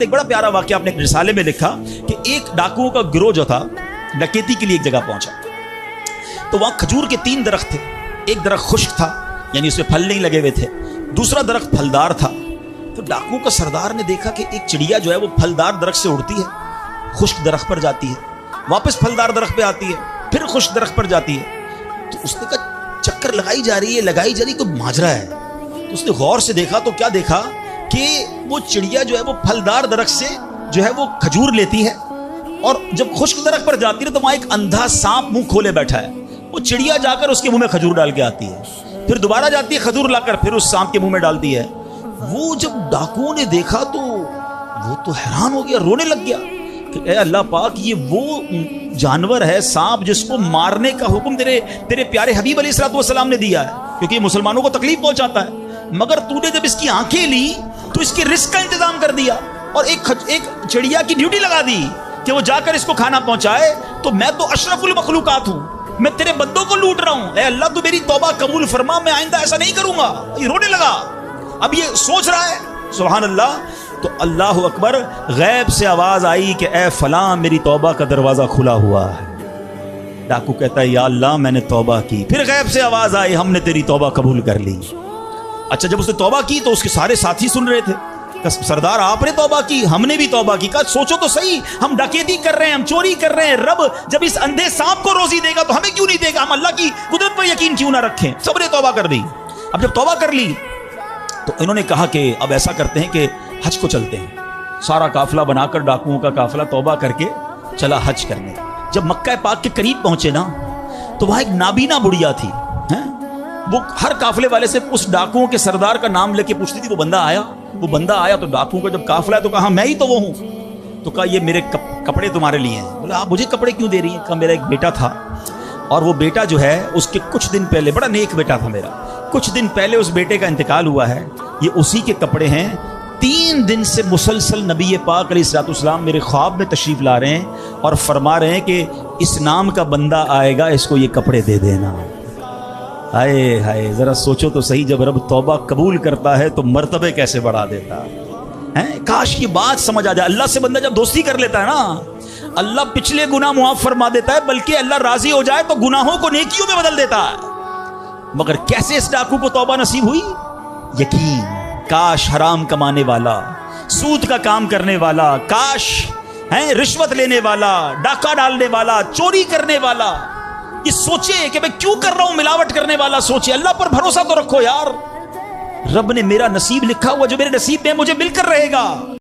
ایک بڑا پیارا واقعہ آپ نے ایک رسالے میں لکھا کہ ایک ڈاکوؤں کا گروہ جو تھا ڈکیتی کے لیے ایک جگہ پہنچا تو وہاں کھجور کے 3 درخت تھے. ایک درخت خشک تھا یعنی اس میں پھل نہیں لگے ہوئے تھے, دوسرا درخت پھلدار تھا. تو ڈاکو کا سردار نے دیکھا کہ ایک چڑیا جو ہے وہ پھلدار درخت سے اڑتی ہے, خشک درخت پر جاتی ہے, واپس پھلدار درخت پہ آتی ہے, پھر خشک درخت پر جاتی ہے. تو اس نے کہا چکر لگائی جا رہی ہے کوئی ماجرا ہے. تو اس نے غور سے دیکھا تو کیا دیکھا کہ وہ چڑیا جو ہے وہ پھلدار درخت سے جو ہے وہ کھجور لیتی ہے, اور جب خشک درخت پر جاتی ہے تو وہاں ایک اندھا سانپ منہ کھولے بیٹھا ہے. وہ چڑیا جا کر اس کے منہ میں کھجور ڈال کے آتی ہے, پھر دوبارہ جاتی ہے کھجور لا کر پھر اس سانپ کے منہ میں ڈالتی ہے. وہ جب ڈاکو نے دیکھا تو وہ تو حیران ہو گیا, رونے لگ گیا کہ اے اللہ پاک, یہ وہ جانور ہے سانپ جس کو مارنے کا حکم تیرے پیارے حبیب علیہ الصلوۃ والسلام نے دیا ہے, کیونکہ یہ مسلمانوں کو تکلیف پہنچاتا ہے. مگر تو نے جب اس کی آنکھیں لی تو اس کے رزق کا انتظام کر دیا اور ایک چڑیا کی ڈیوٹی لگا دی کہ وہ جا کر اس کو کھانا پہنچائے. تو میں تو اشرف المخلوقات ہوں, میں تیرے بندوں کو لوٹ رہا ہوں. اے اللہ تو میری توبہ قبول فرما, میں آئندہ ایسا نہیں کروں گا. یہ رونے لگا, اب یہ سوچ رہا ہے سبحان اللہ. تو اللہ اکبر, غیب سے آواز آئی کہ اے فلاں میری توبہ کا دروازہ کھلا ہوا ہے. ڈاکو کہتا ہے یا اللہ میں نے توبہ کی. پھر غیب سے آواز آئی ہم نے تیری توبہ قبول کر لی. اچھا جب اس نے توبہ کی تو اس کے سارے ساتھی سن رہے تھے, سردار آپ نے توبہ کی, ہم نے بھی توبہ کی. کہا سوچو تو صحیح, ہم ڈکیتی کر رہے ہیں, ہم چوری کر رہے ہیں, رب جب اس اندھے سانپ کو روزی دے گا تو ہمیں کیوں نہیں دے گا؟ ہم اللہ کی قدرت پر یقین کیوں نہ رکھیں؟ سب نے توبہ کر دی. اب جب توبہ کر لی تو انہوں نے کہا کہ اب ایسا کرتے ہیں کہ حج کو چلتے ہیں. سارا قافلہ بنا کر ڈاکوؤں کا قافلہ توبہ کر کے چلا حج کرنے. جب مکہ پاک کے قریب پہنچے نا تو وہاں ایک نابینا بڑھیا تھی. وہ ہر قافلے والے سے اس ڈاکوؤں کے سردار کا نام لے کے پوچھتی تھی وہ بندہ آیا. تو ڈاکوؤں کا جب قافلہ ہے تو کہا میں ہی تو وہ ہوں. تو کہا یہ میرے کپڑے تمہارے لیے ہیں. بولا آپ مجھے کپڑے کیوں دے رہی ہیں؟ کہا میرا ایک بیٹا تھا اور وہ بیٹا جو ہے اس کے کچھ دن پہلے, بڑا نیک بیٹا تھا میرا, کچھ دن پہلے اس بیٹے کا انتقال ہوا ہے, یہ اسی کے کپڑے ہیں. 3 دن سے مسلسل نبی پاک علیہ الصلوۃ والسلام میرے خواب میں تشریف لا رہے ہیں اور فرما رہے ہیں کہ اس نام کا بندہ آئے گا, اس کو یہ کپڑے دے دینا. ہائے ہائے, ذرا سوچو تو صحیح, جب رب توبہ قبول کرتا ہے تو مرتبے کیسے بڑھا دیتا ہے. کاش یہ بات سمجھ آ جائے. اللہ سے بندہ جب دوستی کر لیتا ہے نا, اللہ پچھلے گناہ معاف فرما دیتا ہے, بلکہ اللہ راضی ہو جائے تو گناہوں کو نیکیوں میں بدل دیتا ہے. مگر کیسے اس ڈاکو کو توبہ نصیب ہوئی؟ یقین. کاش حرام کمانے والا, سود کا کام کرنے والا, کاش رشوت لینے والا, ڈاکہ ڈالنے والا, چوری کرنے والا یہ سوچے کہ میں کیوں کر رہا ہوں, ملاوٹ کرنے والا سوچے. اللہ پر بھروسہ تو رکھو یار, رب نے میرا نصیب لکھا ہوا, جو میرے نصیب میں مجھے مل کر رہے گا.